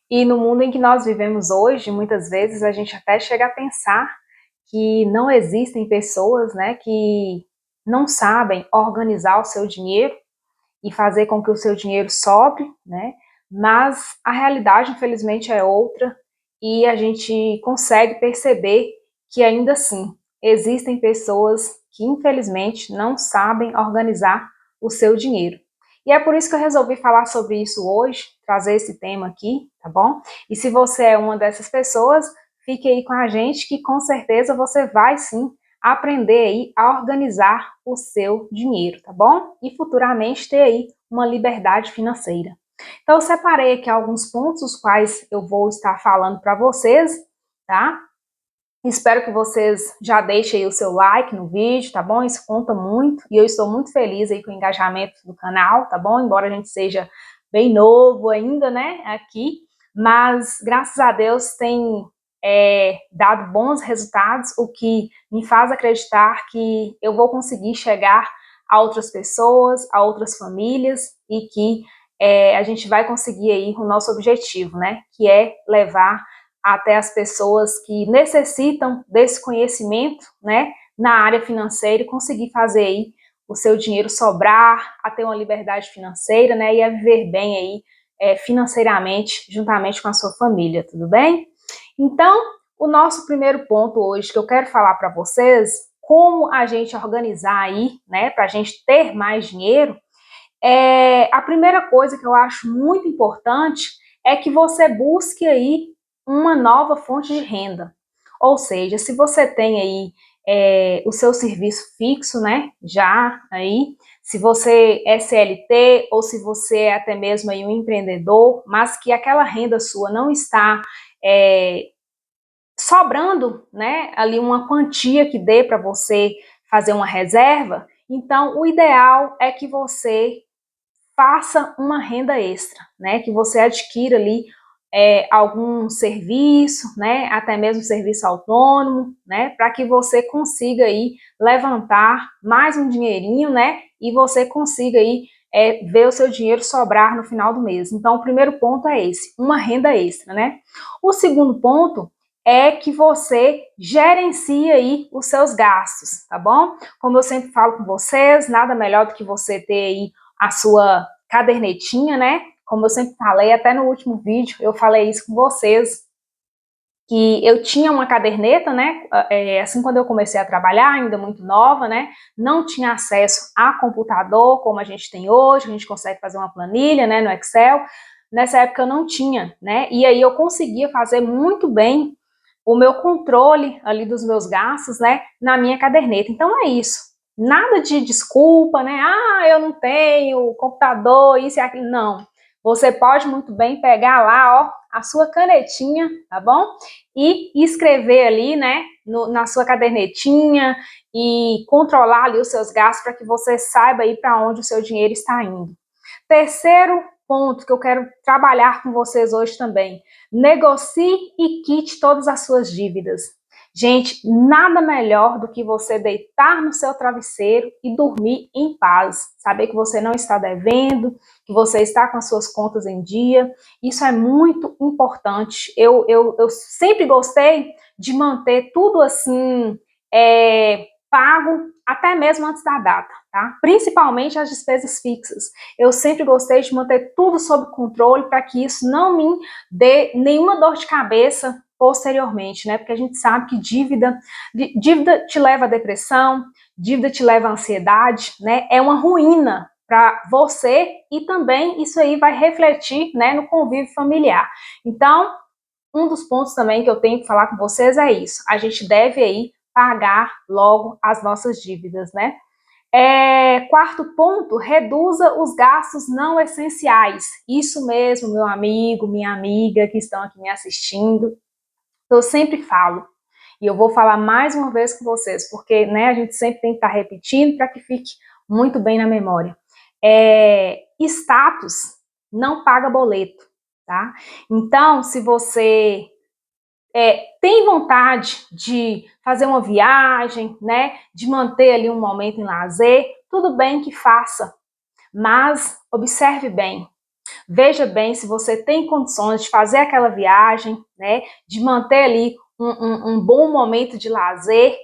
E no mundo em que nós vivemos hoje, muitas vezes a gente até chega a pensar que não existem pessoas, né, que não sabem organizar o seu dinheiro e fazer com que o seu dinheiro sobre, né? Mas a realidade, infelizmente, é outra e a gente consegue perceber que ainda assim existem pessoas que, infelizmente, não sabem organizar o seu dinheiro. E é por isso que eu resolvi falar sobre isso hoje, trazer esse tema aqui, tá bom? E se você é uma dessas pessoas, fique aí com a gente que com certeza você vai sim aprender aí a organizar o seu dinheiro, tá bom? E futuramente ter aí uma liberdade financeira. Então eu separei aqui alguns pontos os quais eu vou estar falando para vocês, tá? Espero que vocês já deixem aí o seu like no vídeo, tá bom? Isso conta muito e eu estou muito feliz aí com o engajamento do canal, tá bom? Embora a gente seja bem novo ainda, né, aqui, mas graças a Deus tem dado bons resultados, o que me faz acreditar que eu vou conseguir chegar a outras pessoas, a outras famílias e que a gente vai conseguir aí o nosso objetivo, né, que é levar até as pessoas que necessitam desse conhecimento, né, na área financeira e conseguir fazer aí o seu dinheiro sobrar, a ter uma liberdade financeira, né, e a viver bem aí financeiramente, juntamente com a sua família, tudo bem? Então, o nosso primeiro ponto hoje que eu quero falar para vocês, como a gente organizar aí, né, para a gente ter mais dinheiro, a primeira coisa que eu acho muito importante é que você busque aí uma nova fonte de renda. Ou seja, se você tem aí o seu serviço fixo, né, já aí, se você é CLT ou se você é até mesmo aí um empreendedor, mas que aquela renda sua não está sobrando, né, ali uma quantia que dê para você fazer uma reserva, então o ideal é que você faça uma renda extra, né? Que você adquira ali algum serviço, né? Até mesmo serviço autônomo, né? Para que você consiga aí levantar mais um dinheirinho, né? E você consiga aí ver o seu dinheiro sobrar no final do mês. Então, o primeiro ponto é esse, uma renda extra, né? O segundo ponto é que você gerencie aí os seus gastos, tá bom? Como eu sempre falo com vocês, nada melhor do que você ter aí a sua cadernetinha, né? Como eu sempre falei, até no último vídeo eu falei isso com vocês, que eu tinha uma caderneta, né? Assim, quando eu comecei a trabalhar, ainda muito nova, né? Não tinha acesso a computador como a gente tem hoje, a gente consegue fazer uma planilha, né, no Excel. Nessa época eu não tinha, né? E aí eu conseguia fazer muito bem o meu controle ali dos meus gastos, né, na minha caderneta. Então é isso. Nada de desculpa, né? Ah, eu não tenho computador, isso e aquilo. Não. Você pode muito bem pegar lá, ó, a sua canetinha, tá bom? E escrever ali, né, na sua cadernetinha e controlar ali os seus gastos para que você saiba aí para onde o seu dinheiro está indo. Terceiro ponto que eu quero trabalhar com vocês hoje também. Negocie e quite todas as suas dívidas. Gente, nada melhor do que você deitar no seu travesseiro e dormir em paz. Saber que você não está devendo, que você está com as suas contas em dia. Isso é muito importante. Eu sempre gostei de manter tudo assim, pago, até mesmo antes da data, tá? Principalmente as despesas fixas. Eu sempre gostei de manter tudo sob controle para que isso não me dê nenhuma dor de cabeça posteriormente, né? Porque a gente sabe que dívida te leva à depressão, dívida te leva à ansiedade, né? É uma ruína para você e também isso aí vai refletir, né, no convívio familiar. Então, um dos pontos também que eu tenho que falar com vocês é isso. A gente deve aí pagar logo as nossas dívidas, né? Quarto ponto, reduza os gastos não essenciais. Isso mesmo, meu amigo, minha amiga que estão aqui me assistindo. Eu sempre falo, e eu vou falar mais uma vez com vocês, porque né, a gente sempre tem que estar repetindo para que fique muito bem na memória. Status não paga boleto, tá? Então, se você tem vontade de fazer uma viagem, né, de manter ali um momento em lazer, tudo bem que faça, mas observe bem, veja bem se você tem condições de fazer aquela viagem, né, de manter ali um bom momento de lazer,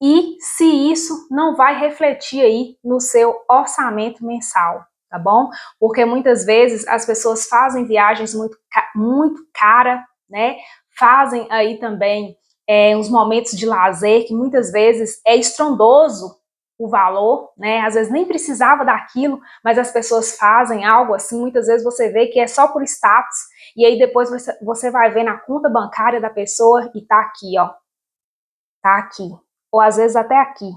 e se isso não vai refletir aí no seu orçamento mensal, tá bom? Porque muitas vezes as pessoas fazem viagens muito caras, né? Fazem aí também uns momentos de lazer que muitas vezes é estrondoso o valor, né? Às vezes nem precisava daquilo, mas as pessoas fazem algo assim, muitas vezes você vê que é só por status, e aí depois você vai ver na conta bancária da pessoa e tá aqui, ó, tá aqui, ou às vezes até aqui,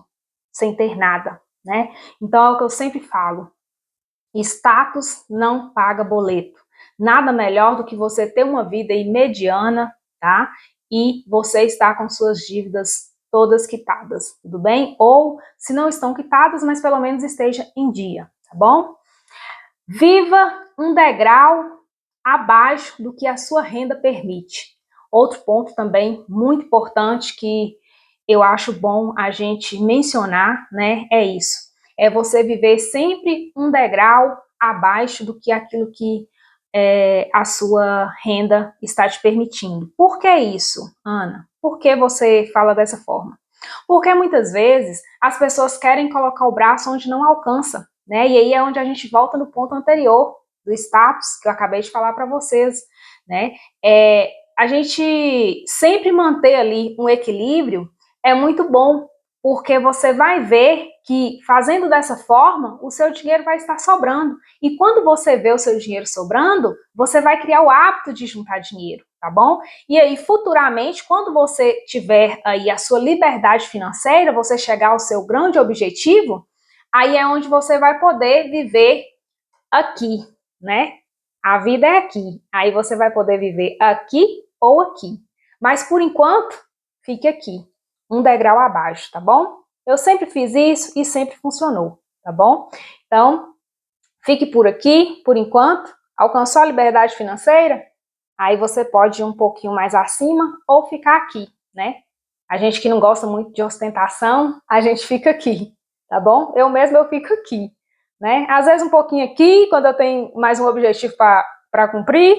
sem ter nada, né? Então é o que eu sempre falo, status não paga boleto. Nada melhor do que você ter uma vida aí mediana, tá? E você estar com suas dívidas todas quitadas, tudo bem? Ou se não estão quitadas, mas pelo menos esteja em dia, tá bom? Viva um degrau abaixo do que a sua renda permite. Outro ponto também muito importante que eu acho bom a gente mencionar, né, é isso. É você viver sempre um degrau abaixo do que aquilo que a sua renda está te permitindo. Por que isso, Ana? Por que você fala dessa forma? Porque muitas vezes as pessoas querem colocar o braço onde não alcança, né? E aí é onde a gente volta no ponto anterior do status que eu acabei de falar para vocês, né? A gente sempre manter ali um equilíbrio é muito bom, porque você vai ver que fazendo dessa forma, o seu dinheiro vai estar sobrando. E quando você vê o seu dinheiro sobrando, você vai criar o hábito de juntar dinheiro, tá bom? E aí, futuramente, quando você tiver aí a sua liberdade financeira, você chegar ao seu grande objetivo, aí é onde você vai poder viver aqui, né? A vida é aqui. Aí você vai poder viver aqui ou aqui. Mas por enquanto, fique aqui, um degrau abaixo, tá bom? Eu sempre fiz isso e sempre funcionou, tá bom? Então, fique por aqui, por enquanto. Alcançou a liberdade financeira? Aí você pode ir um pouquinho mais acima ou ficar aqui, né? A gente que não gosta muito de ostentação, a gente fica aqui, tá bom? Eu fico aqui, né? Às vezes um pouquinho aqui, quando eu tenho mais um objetivo para cumprir,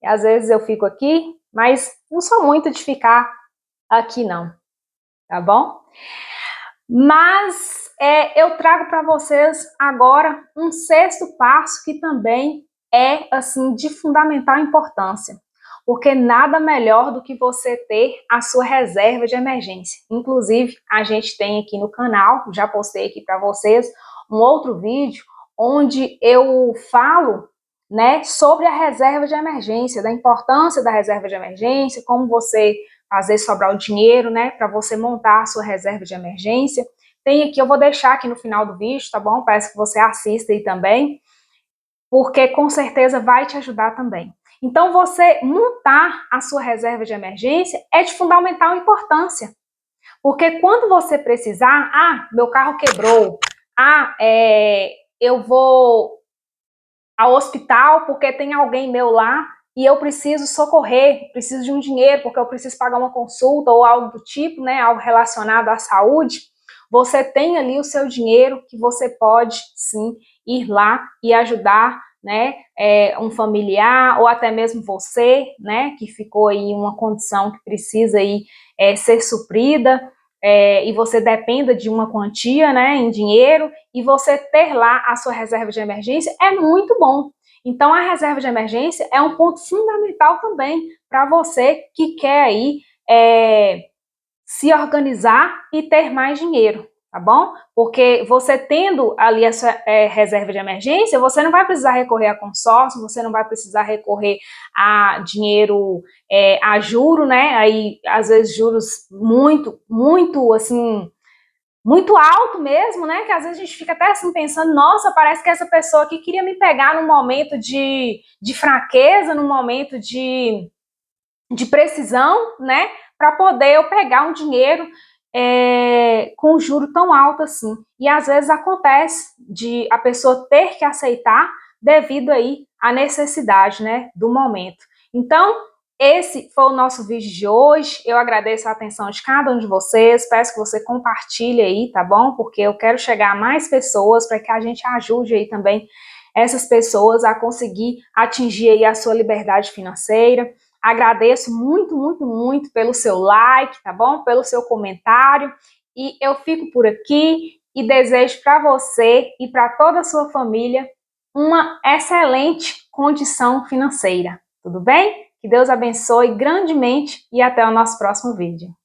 e às vezes eu fico aqui, mas não sou muito de ficar aqui não, tá bom? Mas eu trago para vocês agora um sexto passo que também é assim de fundamental importância, porque nada melhor do que você ter a sua reserva de emergência. Inclusive, a gente tem aqui no canal, já postei aqui para vocês um outro vídeo onde eu falo, né, sobre a reserva de emergência, da importância da reserva de emergência, como você fazer sobrar o dinheiro, né, para você montar a sua reserva de emergência. Tem aqui, eu vou deixar aqui no final do vídeo, tá bom? Peço que você assista aí também, porque com certeza vai te ajudar também. Então, você montar a sua reserva de emergência é de fundamental importância, porque quando você precisar, meu carro quebrou, eu vou ao hospital porque tem alguém meu lá e eu preciso socorrer, preciso de um dinheiro porque eu preciso pagar uma consulta ou algo do tipo, né, algo relacionado à saúde, você tem ali o seu dinheiro que você pode, sim, ir lá e ajudar, né, um familiar ou até mesmo você, né, que ficou aí em uma condição que precisa aí ser suprida, e você dependa de uma quantia, né, em dinheiro, e você ter lá a sua reserva de emergência é muito bom. Então, a reserva de emergência é um ponto fundamental também para você que quer aí se organizar e ter mais dinheiro, tá bom? Porque você tendo ali a sua reserva de emergência, você não vai precisar recorrer a consórcio, você não vai precisar recorrer a dinheiro, a juro, né? Aí, às vezes, juros muito, assim, muito alto mesmo, né? Que às vezes a gente fica até assim pensando, nossa, parece que essa pessoa aqui queria me pegar num momento de fraqueza, num momento de precisão, né? Para poder eu pegar um dinheiro com juro tão alto assim. E às vezes acontece de a pessoa ter que aceitar devido aí à necessidade, né, do momento. Então, esse foi o nosso vídeo de hoje. Eu agradeço a atenção de cada um de vocês. Peço que você compartilhe aí, tá bom? Porque eu quero chegar a mais pessoas para que a gente ajude aí também essas pessoas a conseguir atingir aí a sua liberdade financeira. Agradeço muito, muito, muito pelo seu like, tá bom? Pelo seu comentário. E eu fico por aqui e desejo para você e para toda a sua família uma excelente condição financeira. Tudo bem? Que Deus abençoe grandemente e até o nosso próximo vídeo.